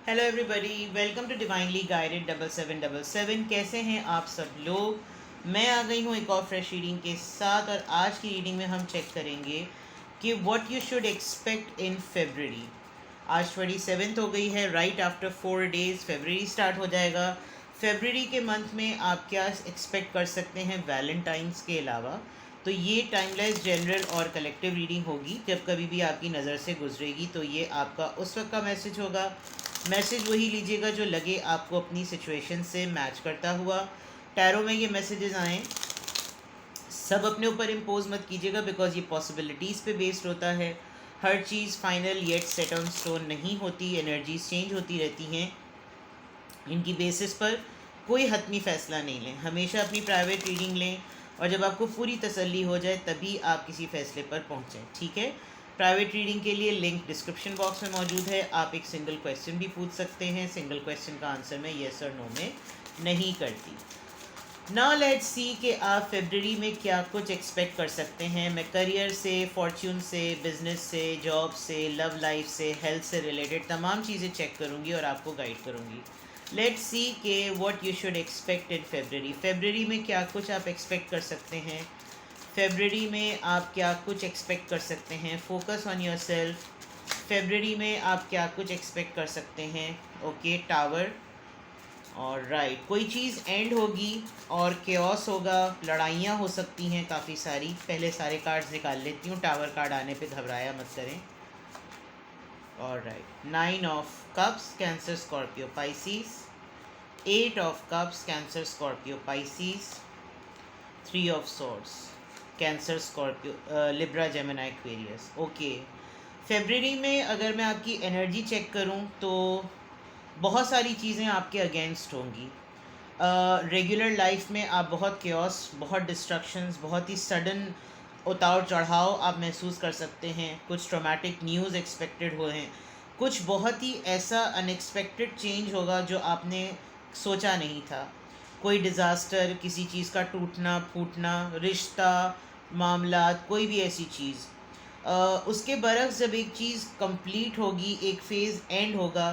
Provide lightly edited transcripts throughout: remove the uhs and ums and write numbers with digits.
Hello everybody, welcome to divinely guided 7777। कैसे हैं आप सब लोग। मैं आ गई हूँ एक और फ्रेश रीडिंग के साथ और आज की रीडिंग में हम चेक करेंगे कि what you should expect in February. आज 27th हो गई है। Right after 4 days February start हो जाएगा। फेबररी के मंथ में आप क्या एक्सपेक्ट कर सकते हैं वैलेंटाइंस के अलावा। तो ये टाइमलेस जनरल और कलेक्टिव रीडिंग होगी। जब कभी भी आपकी नज़र से गुजरेगी तो ये आपका उस वक्त का मैसेज होगा। मैसेज वही लीजिएगा जो लगे आपको अपनी सिचुएशन से मैच करता हुआ। टैरो में ये मैसेजेस आएँ, सब अपने ऊपर इम्पोज मत कीजिएगा बिकॉज ये पॉसिबिलिटीज़ पे बेस्ड होता है। हर चीज़ final yet set on stone नहीं होती, एनर्जीज चेंज होती रहती हैं। इनकी बेसिस पर कोई हतमी फ़ैसला नहीं लें, हमेशा अपनी प्राइवेट रीडिंग लें और जब आपको पूरी तसल्ली हो जाए तभी आप किसी फ़ैसले पर पहुँचें। ठीक है। प्राइवेट रीडिंग के लिए लिंक डिस्क्रिप्शन बॉक्स में मौजूद है। आप एक सिंगल क्वेश्चन भी पूछ सकते हैं। सिंगल क्वेश्चन का आंसर मैं येस और नो में नहीं करती। नाउ लेट्स सी कि आप फेबररी में क्या कुछ एक्सपेक्ट कर सकते हैं। मैं करियर से, फॉर्च्यून से, बिजनेस से, जॉब से, लव लाइफ से, हेल्थ से रिलेटेड तमाम चीज़ें चेक करूँगी और आपको गाइड करूँगी। लेट्स सी के what you should expect in February. February में क्या कुछ आप एक्सपेक्ट कर सकते हैं। फेबररी में आप क्या कुछ एक्सपेक्ट कर सकते हैं। Focus on your self. February में आप क्या कुछ एक्सपेक्ट कर सकते हैं। ओके, टावर और राइट। कोई चीज़ एंड होगी और केओस होगा, लड़ाइयाँ हो सकती हैं काफ़ी सारी। पहले सारे कार्ड्स निकाल लेती हूँ, टावर कार्ड आने पे घबराया मत करें। और right, 9 of cups, Cancer Scorpio Pisces. 8 of cups, Cancer Scorpio Pisces. 3 of swords, Cancer Scorpio Libra Gemini Aquarius. Okay, February में अगर मैं आपकी एनर्जी चेक करूं तो बहुत सारी चीज़ें आपके अगेंस्ट होंगी। रेगुलर लाइफ में आप बहुत केओस, बहुत डिस्ट्रक्शंस, बहुत ही सडन उतार चढ़ाव आप महसूस कर सकते हैं। कुछ ट्रॉमेटिक न्यूज़ एक्सपेक्टेड हुए हैं। कुछ बहुत ही ऐसा अनएक्सपेक्टेड चेंज होगा जो आपने सोचा नहीं था। कोई डिज़ास्टर, किसी चीज़ का टूटना फूटना, रिश्ता, मामला, कोई भी ऐसी चीज़। उसके बरक्स जब एक चीज़ कंप्लीट होगी, एक फ़ेज़ एंड होगा,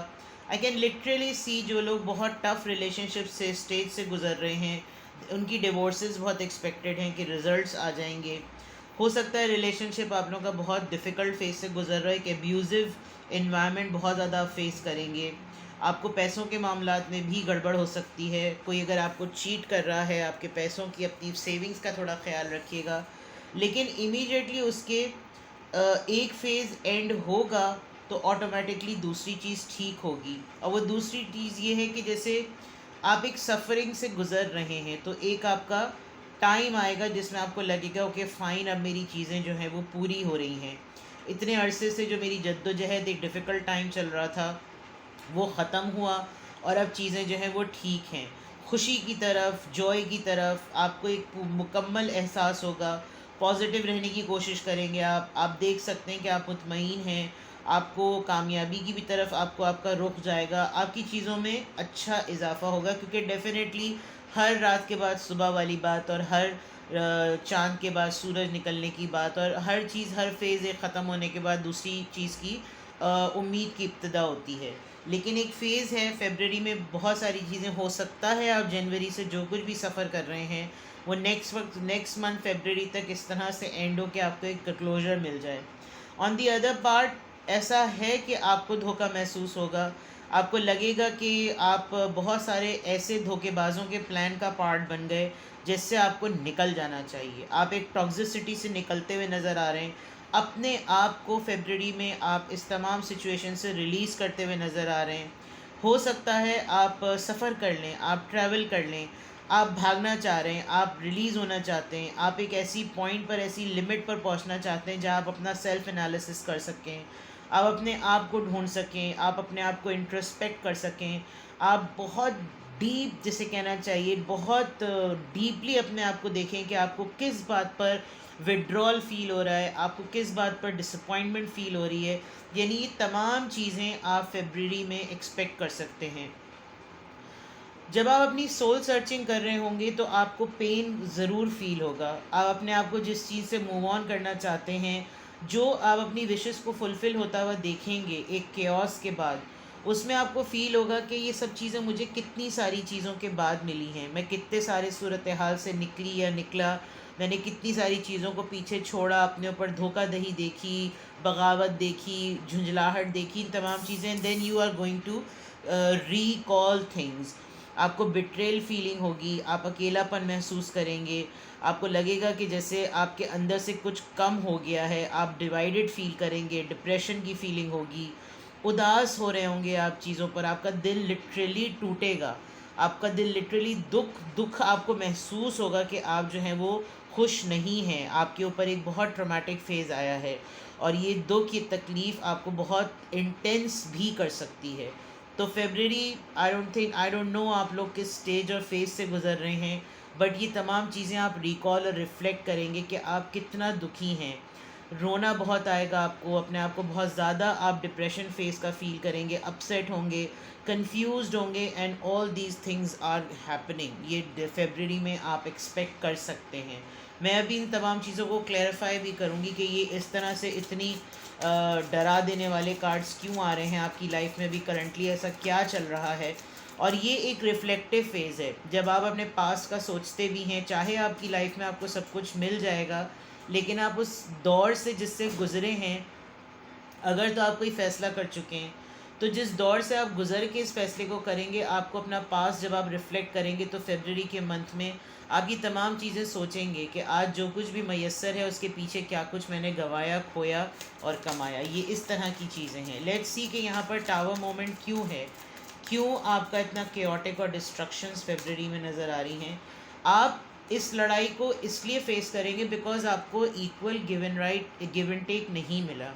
आई कैन लिटरली सी जो लोग बहुत टफ़ रिलेशनशिप से, स्टेज से गुज़र रहे हैं, उनकी डिवोर्सेस बहुत एक्सपेक्टेड हैं कि रिज़ल्ट्स आ जाएंगे। हो सकता है रिलेशनशिप आप लोगों का बहुत डिफ़िकल्ट फेस से गुज़र रहा है कि अब्यूज़िव इन्वायरमेंट बहुत ज़्यादा फेस करेंगे। आपको पैसों के मामलात में भी गड़बड़ हो सकती है। कोई अगर आपको चीट कर रहा है, आपके पैसों की, अपनी सेविंग्स का थोड़ा ख्याल रखिएगा। लेकिन इमीडिएटली उसके एक फ़ेज़ एंड होगा तो ऑटोमेटिकली दूसरी चीज़ ठीक होगी। और वो दूसरी चीज़ ये है कि जैसे आप एक सफ़रिंग से गुज़र रहे हैं तो एक आपका टाइम आएगा जिसमें आपको लगेगा ओके फ़ाइन, अब मेरी चीज़ें जो हैं वो पूरी हो रही हैं। इतने अरसे से जो मेरी जद्दोजहद, एक डिफ़िकल्ट टाइम चल रहा था, वो ख़त्म हुआ और अब चीज़ें जो हैं वो ठीक हैं। खुशी की तरफ, जॉय की तरफ आपको एक मुकम्मल एहसास होगा। पॉजिटिव रहने की कोशिश करेंगे आप देख सकते हैं कि आप मुतमईन हैं। आपको कामयाबी की भी तरफ आपको आपका रुख जाएगा। आपकी चीज़ों में अच्छा इजाफा होगा क्योंकि डेफिनेटली हर रात के बाद सुबह वाली बात और हर चाँद के बाद सूरज निकलने की बात और हर चीज़, हर फेज़ एक ख़त्म होने के बाद दूसरी चीज़ की उम्मीद की इब्तिदा होती है। लेकिन एक फ़ेज़ है फेबररी में, बहुत सारी चीज़ें हो सकता है आप जनवरी से जो कुछ भी सफ़र कर रहे हैं वो नेक्स्ट मंथ फेबररी तक इस तरह से एंड हो कि आपको एक क्लोजर मिल जाए। ऑन दी अदर पार्ट ऐसा है कि आपको धोखा महसूस होगा। आपको लगेगा कि आप बहुत सारे ऐसे धोखेबाजों के प्लान का पार्ट बन गए जिससे आपको निकल जाना चाहिए। आप एक टॉक्सिसिटी से निकलते हुए नज़र आ रहे हैं। अपने आप को फेबररी में आप इस तमाम सिचुएशन से रिलीज़ करते हुए नज़र आ रहे हैं। हो सकता है आप सफ़र कर लें, आप ट्रैवल कर लें, आप भागना चाह रहे हैं, आप रिलीज़ होना चाहते हैं, आप एक ऐसी पॉइंट पर, ऐसी लिमिट पर पहुंचना चाहते हैं जहां आप अपना सेल्फ एनालिसिस कर सकें, आप अपने आप को ढूंढ सकें, आप अपने आप को इंट्रोस्पेक्ट कर सकें। आप बहुत डीप, जिसे कहना चाहिए, बहुत डीपली अपने आप को देखें कि आपको किस बात पर विड्रॉल फ़ील हो रहा है, आपको किस बात पर डिसअपॉइंटमेंट फ़ील हो रही है। यानी ये तमाम चीज़ें आप फेबररी में एक्सपेक्ट कर सकते हैं। जब आप अपनी सोल सर्चिंग कर रहे होंगे तो आपको पेन ज़रूर फील होगा। आप अपने आप को जिस चीज़ से मूव ऑन करना चाहते हैं, जो आप अपनी विशेस को फुलफ़िल होता हुआ देखेंगे एक केओस के बाद, उसमें आपको फ़ील होगा कि ये सब चीज़ें मुझे कितनी सारी चीज़ों के बाद मिली हैं, मैं कितने सारे सूरत हाल से निकली या निकला, मैंने कितनी सारी चीज़ों को पीछे छोड़ा, अपने ऊपर धोखाधड़ी देखी, बगावत देखी, झुंझलाहट देखी, इन तमाम चीज़ें। Then you are going to recall things. आपको बिट्रेल फीलिंग होगी, आप अकेलापन महसूस करेंगे, आपको लगेगा कि जैसे आपके अंदर से कुछ कम हो गया है, आप डिवाइडेड फील करेंगे, डिप्रेशन की फीलिंग होगी, उदास हो रहे होंगे आप चीज़ों पर, आपका दिल लिटरली टूटेगा, आपका दिल लिटरली दुख दुख आपको महसूस होगा कि आप जो हैं वो खुश नहीं हैं, आपके ऊपर एक बहुत ट्रॉमेटिक फेज़ आया है और ये दुख, ये तकलीफ़ आपको बहुत इंटेंस भी कर सकती है। तो फेबररी, आई डोंट नो आप लोग किस स्टेज और फेज से गुजर रहे हैं, बट ये तमाम चीज़ें आप रिकॉल और रिफ़्लेक्ट करेंगे कि आप कितना दुखी हैं। रोना बहुत आएगा आपको, अपने आप को बहुत ज़्यादा आप डिप्रेशन फेस का फ़ील करेंगे, अपसेट होंगे, कंफ्यूज्ड होंगे, and all these things are happening. ये फेबररी में आप एक्सपेक्ट कर सकते हैं। मैं अभी इन तमाम चीज़ों को क्लैरिफाई भी करूँगी कि ये इस तरह से इतनी डरा देने वाले कार्ड्स क्यों आ रहे हैं आपकी लाइफ में, भी करंटली ऐसा क्या चल रहा है। और ये एक रिफ्लेक्टिव फेज़ है, जब आप अपने पास्ट का सोचते भी हैं, चाहे आपकी लाइफ में आपको सब कुछ मिल जाएगा, लेकिन आप उस दौर से जिससे गुज़रे हैं, अगर तो आप कोई फ़ैसला कर चुके हैं, तो जिस दौर से आप गुज़र के इस फ़ैसले को करेंगे, आपको अपना पास्ट जब आप रिफ़्लेक्ट करेंगे तो फेबररी के मंथ में आप ये तमाम चीज़ें सोचेंगे कि आज जो कुछ भी मैसर है उसके पीछे क्या कुछ मैंने गंवाया, खोया और कमाया। ये इस तरह की चीज़ें हैं। लेट्स सी कि यहाँ पर टावर मोमेंट क्यों है, क्यों आपका इतना केओटिक और डिस्ट्रक्शंस फेबररी में नज़र आ रही हैं। आप इस लड़ाई को इसलिए फेस करेंगे बिकॉज आपको इक्वल गिव एंड टेक नहीं मिला।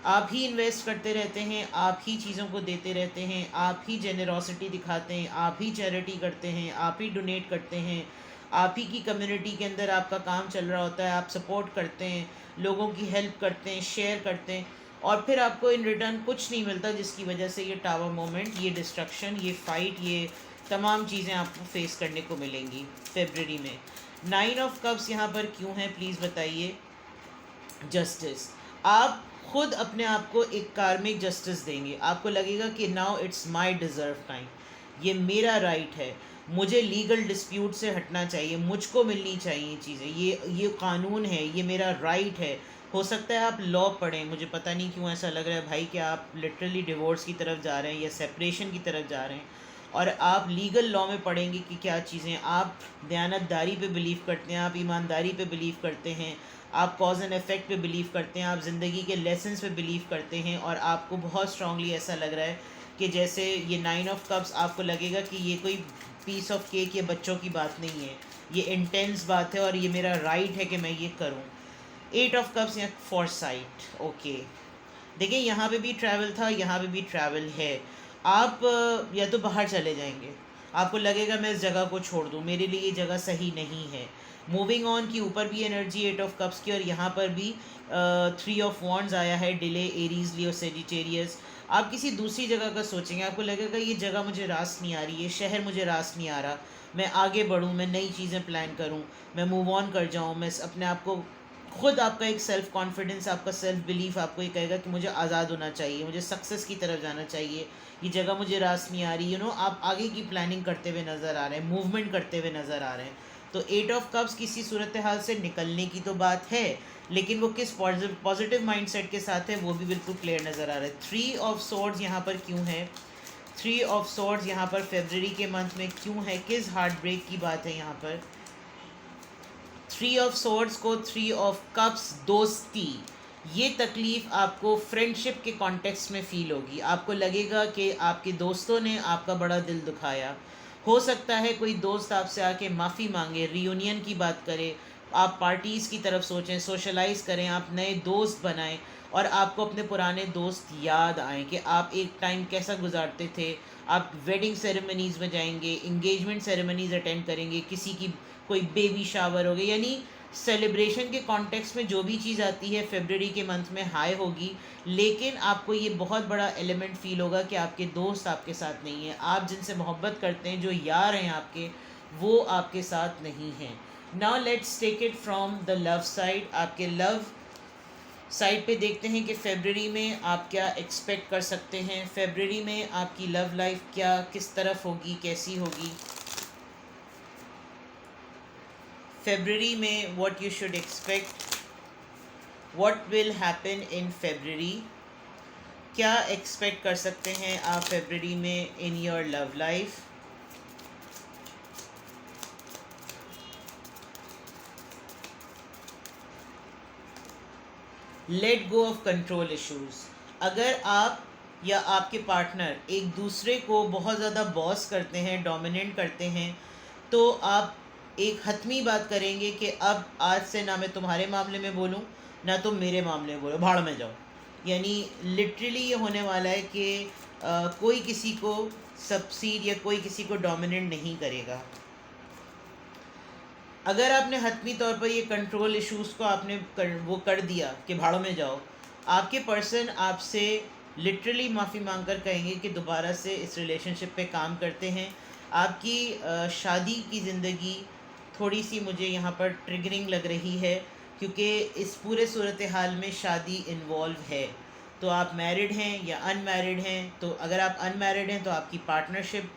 आप ही इन्वेस्ट करते रहते हैं, आप ही चीज़ों को देते रहते हैं, आप ही जेनरॉसिटी दिखाते हैं, आप ही चैरिटी करते हैं, आप ही डोनेट करते हैं, आप ही की कम्युनिटी के अंदर आपका काम चल रहा होता है, आप सपोर्ट करते हैं, लोगों की हेल्प करते हैं, शेयर करते हैं, और फिर आपको इन रिटर्न कुछ नहीं मिलता, जिसकी वजह से ये टावर मोमेंट, ये डिस्ट्रक्शन, ये फ़ाइट, ये तमाम चीज़ें आपको फेस करने को मिलेंगी फेबररी में। 9 ऑफ कप्स यहाँ पर क्यों है, प्लीज़ बताइए। जस्टिस, आप खुद अपने आप को एक कार्मिक जस्टिस देंगे, आपको लगेगा कि now it's my deserve time, ये मेरा राइट है, मुझे लीगल डिस्प्यूट से हटना चाहिए, मुझको मिलनी चाहिए चीज़ें, ये कानून है, ये मेरा राइट है। हो सकता है आप लॉ पढ़ें, मुझे पता नहीं क्यों ऐसा लग रहा है भाई कि आप लिटरली डिवोर्स की तरफ जा रहे हैं या सेपरेशन की तरफ जा रहे हैं, और आप लीगल लॉ में पढ़ेंगे कि क्या चीज़ें, आप दयानतदारी पे बिलीव करते हैं, आप ईमानदारी पे बिलीव करते हैं, आप कॉज एंड इफ़ेक्ट पे बिलीव करते हैं, आप ज़िंदगी के लेसन्स पे बिलीव करते हैं, और आपको बहुत स्ट्रांगली ऐसा लग रहा है कि जैसे ये 9 ऑफ कप्स, आपको लगेगा कि ये कोई पीस ऑफ केक या बच्चों की बात नहीं है, ये इंटेंस बात है और ये मेरा राइट है कि मैं ये करूं। 8 ऑफ कप्स या फॉरसाइट, ओके, देखिए यहाँ पे भी ट्रैवल था, यहाँ पे भी ट्रैवल है। आप या तो बाहर चले जाएंगे, आपको लगेगा मैं इस जगह को छोड़ दूँ, मेरे लिए ये जगह सही नहीं है। मूविंग ऑन की ऊपर भी एनर्जी 8 ऑफ कप्स की, और यहाँ पर भी 3 ऑफ वॉन्ड्स आया है, डिले, एरीज, लियो, सेजिटेरियस। आप किसी दूसरी जगह का सोचेंगे, आपको लगेगा ये जगह मुझे रास नहीं आ रही, ये शहर मुझे रास नहीं आ रहा, मैं आगे बढ़ूँ, मैं नई चीज़ें प्लान करूँ, मैं मूव ऑन कर जाऊँ, मैं अपने आप को खुद, आपका एक सेल्फ कॉन्फिडेंस, आपका सेल्फ बिलीफ आपको ये कहेगा कि मुझे आज़ाद होना चाहिए, मुझे सक्सेस की तरफ जाना चाहिए, ये जगह मुझे रास नहीं आ रही, आप आगे की प्लानिंग करते हुए नज़र आ रहे हैं, मूवमेंट करते हुए नज़र आ रहे हैं। तो 8 ऑफ कप्स किसी सूरत हाल से निकलने की तो बात है, लेकिन वो किस पॉजिटिव माइंडसेट के साथ है वो भी बिल्कुल क्लियर नज़र आ रहा है। 3 ऑफ सोर्ड्स यहाँ पर क्यों है, 3 ऑफ सोर्ड्स यहाँ पर फेबररी के मंथ में क्यों है, किस हार्ट ब्रेक की बात है यहाँ पर। 3 ऑफ सोर्ड्स को 3 ऑफ कप्स, दोस्ती, ये तकलीफ़ आपको फ्रेंडशिप के कॉन्टेक्स्ट में फ़ील होगी, आपको लगेगा कि आपके दोस्तों ने आपका बड़ा दिल दुखाया। हो सकता है कोई दोस्त आपसे आके माफ़ी मांगे, रियूनियन की बात करे, आप पार्टीज़ की तरफ सोचें, सोशलाइज़ करें, आप नए दोस्त बनाएं, और आपको अपने पुराने दोस्त याद आएँ कि आप एक टाइम कैसा गुजारते थे। आप वेडिंग सेरेमनीज़ में जाएंगे, इंगेजमेंट सेरेमनीज़ अटेंड करेंगे, किसी की कोई बेबी शावर हो गया, यानी सेलिब्रेशन के कॉन्टेक्स्ट में जो भी चीज़ आती है फेबररी के मंथ में हाई होगी। लेकिन आपको ये बहुत बड़ा एलिमेंट फ़ील होगा कि आपके दोस्त आपके साथ नहीं हैं, आप जिनसे मोहब्बत करते हैं, जो यार हैं आपके, वो आपके साथ नहीं हैं। Now let's take it from the love side. आपके लव साइड पे देखते हैं कि फरवरी में आप क्या एक्सपेक्ट कर सकते हैं, फरवरी में आपकी लव लाइफ क्या किस तरफ होगी, कैसी होगी। फरवरी में what you should expect, what will happen in February, क्या एक्सपेक्ट कर सकते हैं आप फरवरी में in your love life. Let go of control issues. अगर आप या आपके पार्टनर एक दूसरे को बहुत ज़्यादा बॉस करते हैं, डोमिनेट करते हैं, तो आप एक हतमी बात करेंगे कि अब आज से ना मैं तुम्हारे मामले में बोलूँ ना तुम मेरे मामले में बोलो, भाड़ में जाओ। यानी लिटरली ये होने वाला है कि कोई किसी को सबसीड या कोई किसी को डोमिनेट नहीं करेगा। अगर आपने हतमी तौर पर ये कंट्रोल इश्यूज़ को आपने वो कर दिया कि भाड़ों में जाओ, आपके पर्सन आपसे लिटरली माफ़ी मांग कर कहेंगे कि दोबारा से इस रिलेशनशिप पे काम करते हैं। आपकी शादी की ज़िंदगी थोड़ी सी मुझे यहाँ पर ट्रिगरिंग लग रही है, क्योंकि इस पूरे सूरत हाल में शादी इन्वॉल्व है। तो आप मैरिड हैं या अनमैरिड हैं, तो अगर आप अनमैरिड हैं तो आपकी पार्टनरशिप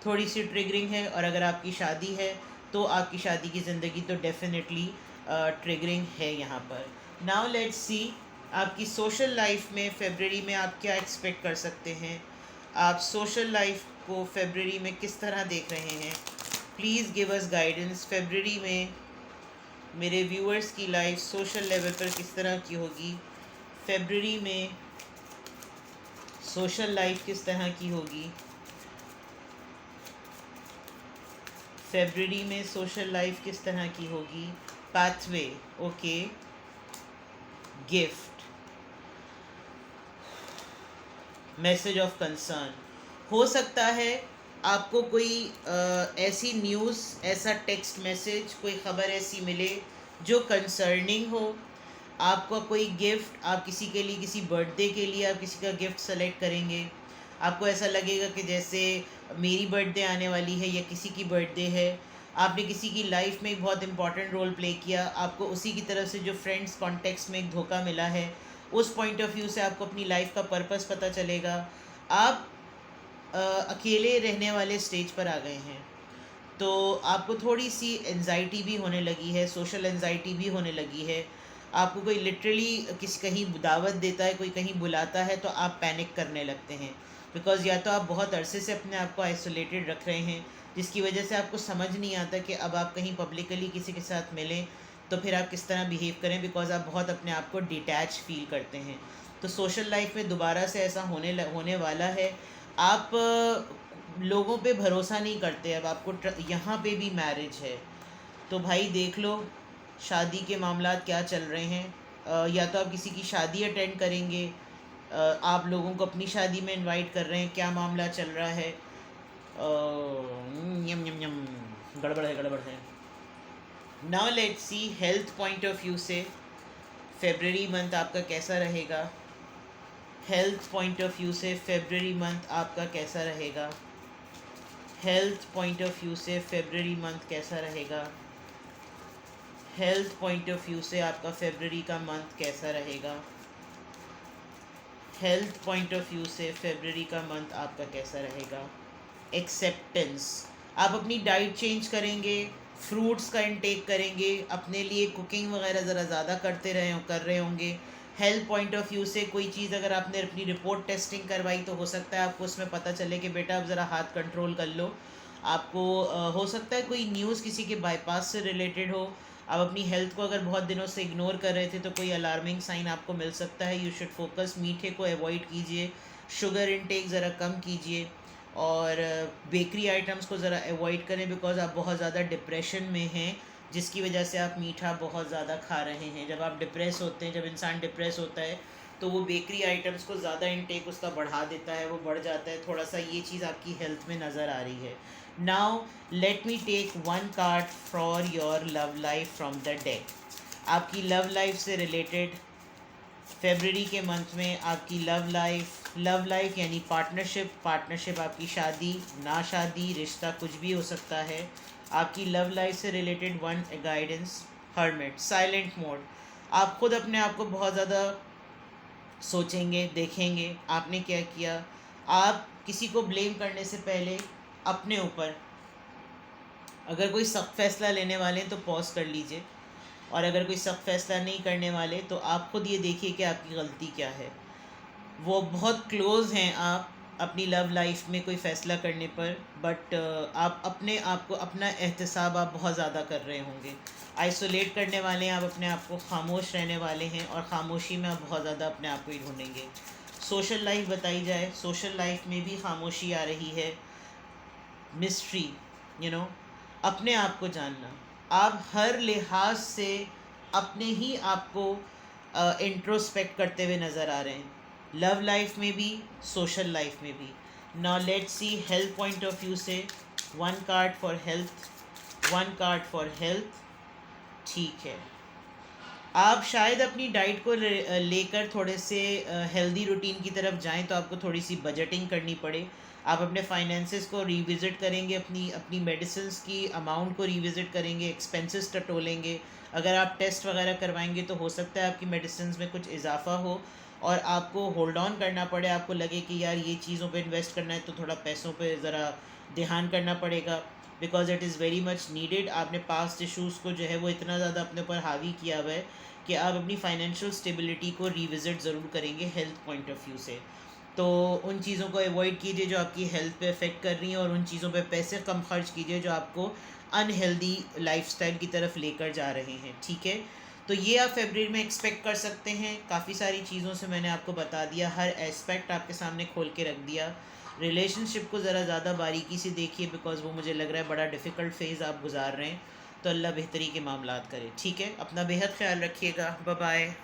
थोड़ी सी ट्रिगरिंग है, और अगर आपकी शादी है तो आपकी शादी की ज़िंदगी तो डेफिनेटली ट्रिगरिंग है यहाँ पर। नाउ लेट्स सी आपकी सोशल लाइफ में फरवरी में आप क्या एक्सपेक्ट कर सकते हैं। आप सोशल लाइफ को फरवरी में किस तरह देख रहे हैं, प्लीज़ गिव अस गाइडेंस। फरवरी में मेरे व्यूअर्स की लाइफ सोशल लेवल पर किस तरह की होगी, फरवरी में सोशल लाइफ किस तरह की होगी, फरवरी में सोशल लाइफ किस तरह की होगी। Pathway, okay, gift, message of concern. हो सकता है आपको कोई ऐसी न्यूज़, ऐसा टेक्स्ट मैसेज, कोई ख़बर ऐसी मिले जो कंसर्निंग हो। आपका कोई गिफ्ट, आप किसी के लिए, किसी बर्थडे के लिए आप किसी का गिफ्ट सेलेक्ट करेंगे। आपको ऐसा लगेगा कि जैसे मेरी बर्थडे आने वाली है या किसी की बर्थडे है, आपने किसी की लाइफ में एक बहुत इंपॉर्टेंट रोल प्ले किया, आपको उसी की तरफ से जो फ्रेंड्स कॉन्टेक्स्ट में एक धोखा मिला है, उस पॉइंट ऑफ व्यू से आपको अपनी लाइफ का पर्पस पता चलेगा। आप अकेले रहने वाले स्टेज पर आ गए हैं, तो आपको थोड़ी सी एंजाइटी भी होने लगी है, सोशल एंजाइटी भी होने लगी है। आपको कोई लिटरली किसी कहीं दावत देता है, कोई कहीं बुलाता है, तो आप पैनिक करने लगते हैं, बिकॉज़ या तो आप बहुत अरसे से अपने आप को आइसोलेटेड रख रहे हैं, जिसकी वजह से आपको समझ नहीं आता कि अब आप कहीं पब्लिकली किसी के साथ मिलें तो फिर आप किस तरह बिहेव करें, बिकॉज़ आप बहुत अपने आप को डिटैच फील करते हैं। तो सोशल लाइफ में दोबारा से ऐसा होने वाला है। आप लोगों पे भरोसा नहीं करते। अब आपको यहाँ पे भी मैरिज है, तो भाई देख लो शादी के मामला क्या चल रहे हैं। या तो आप किसी की शादी अटेंड करेंगे, आप लोगों को अपनी शादी में इनवाइट कर रहे हैं, क्या मामला चल रहा है। यम यम यम, गड़बड़ है, गड़बड़ है। Now let's see health point of view से फरवरी मंथ आपका कैसा रहेगा। हेल्थ पॉइंट ऑफ व्यू से फरवरी मंथ आपका कैसा रहेगा। हेल्थ पॉइंट ऑफ व्यू से फरवरी मंथ कैसा रहेगा। हेल्थ पॉइंट ऑफ व्यू से आपका फरवरी का मंथ कैसा रहेगा। हेल्थ पॉइंट ऑफ व्यू से फरवरी का मंथ आपका कैसा रहेगा। एक्सेप्टेंस, आप अपनी डाइट चेंज करेंगे, फ्रूट्स का इंटेक करेंगे, अपने लिए कुकिंग वगैरह ज़रा ज़्यादा कर रहे होंगे। हेल्थ पॉइंट ऑफ व्यू से कोई चीज़ अगर आपने अपनी रिपोर्ट टेस्टिंग करवाई तो हो सकता है आपको उसमें पता चले कि बेटा अब ज़रा हाथ कंट्रोल कर लो। आपको हो सकता है कोई न्यूज़ किसी के बाईपास से रिलेटेड हो। आप अपनी हेल्थ को अगर बहुत दिनों से इग्नोर कर रहे थे तो कोई अलार्मिंग साइन आपको मिल सकता है। यू शुड फोकस, मीठे को अवॉइड कीजिए, शुगर इंटेक ज़रा कम कीजिए, और बेकरी आइटम्स को ज़रा अवॉइड करें, बिकॉज़ आप बहुत ज़्यादा डिप्रेशन में हैं, जिसकी वजह से आप मीठा बहुत ज़्यादा खा रहे हैं। जब आप डिप्रेस होते हैं, जब इंसान डिप्रेस होता है तो वो बेकरी आइटम्स को ज़्यादा इंटेक उसका बढ़ा देता है, वो बढ़ जाता है थोड़ा सा। ये चीज़ आपकी हेल्थ में नज़र आ रही है। Now let me take one card for your love life from the deck. आपकी लव लाइफ से रिलेटेड फरवरी के मंथ में आपकी लव लाइफ यानी पार्टनरशिप आपकी शादी, ना शादी, रिश्ता कुछ भी हो सकता है। आपकी लव लाइफ से related one guidance, hermit, silent mode. आप खुद अपने आप को बहुत ज़्यादा सोचेंगे, देखेंगे आपने क्या किया। आप किसी को ब्लेम करने से पहले अपने ऊपर, अगर कोई सख्त फैसला लेने वाले हैं तो पॉज कर लीजिए, और अगर कोई सख्त फैसला नहीं करने वाले तो आप खुद ये देखिए कि आपकी गलती क्या है। वो बहुत क्लोज़ हैं आप अपनी लव लाइफ में कोई फ़ैसला करने पर, बट आप अपने आप को, अपना एहतसाब आप बहुत ज़्यादा कर रहे होंगे। आइसोलेट करने वाले हैं आप अपने आप को, खामोश रहने वाले हैं, और ख़ामोशी में आप बहुत ज़्यादा अपने आप को ही ढूंढेंगे। सोशल लाइफ बताई जाए, सोशल लाइफ में भी खामोशी आ रही है, मिस्ट्री, अपने आप को जानना। आप हर लिहाज से अपने ही आप को इंट्रोस्पेक्ट करते हुए नज़र आ रहे हैं, लव लाइफ में भी, सोशल लाइफ में भी। Now let's see health point of view से, one card for health, one card for health. ठीक है, आप शायद अपनी डाइट को लेकर थोड़े से हेल्दी रूटीन की तरफ जाएं, तो आपको थोड़ी सी बजटिंग करनी पड़े। आप अपने फाइनेंसेस को रिविज़िट करेंगे, अपनी अपनी मेडिसिन्स की अमाउंट को रिविज़िट करेंगे, एक्सपेंसेस टटोलेंगे। अगर आप टेस्ट वगैरह करवाएंगे तो हो सकता है आपकी मेडिसिन्स में कुछ इजाफा हो और आपको होल्ड ऑन करना पड़े, आपको लगे कि यार ये चीज़ों पे इन्वेस्ट करना है तो थोड़ा पैसों पे ज़रा ध्यान करना पड़ेगा, because it is very much needed. आपने पास्ट इशूज़ को जो है वो इतना ज़्यादा अपने ऊपर हावी किया हुआ है कि आप अपनी फाइनेंशियल स्टेबिलिटी को रिविज़िट ज़रूर करेंगे हेल्थ पॉइंट ऑफ व्यू से। तो उन चीज़ों को अवॉइड कीजिए जो आपकी हेल्थ पे अफेक्ट कर रही हैं, और उन चीज़ों पे पैसे कम खर्च कीजिए जो आपको अनहेल्दी लाइफस्टाइल की तरफ लेकर जा रहे हैं। ठीक है, तो ये आप फरवरी में एक्सपेक्ट कर सकते हैं। काफ़ी सारी चीज़ों से मैंने आपको बता दिया, हर एस्पेक्ट आपके सामने खोल के रख दिया। रिलेशनशिप को ज़रा ज़्यादा बारीकी से देखिए, बिकॉज वो मुझे लग रहा है बड़ा डिफ़िकल्ट फेज़ आप गुजार रहे हैं। तो अल्लाह बेहतरी के मामलात करे। ठीक है, अपना बेहद ख्याल रखिएगा। Bye bye.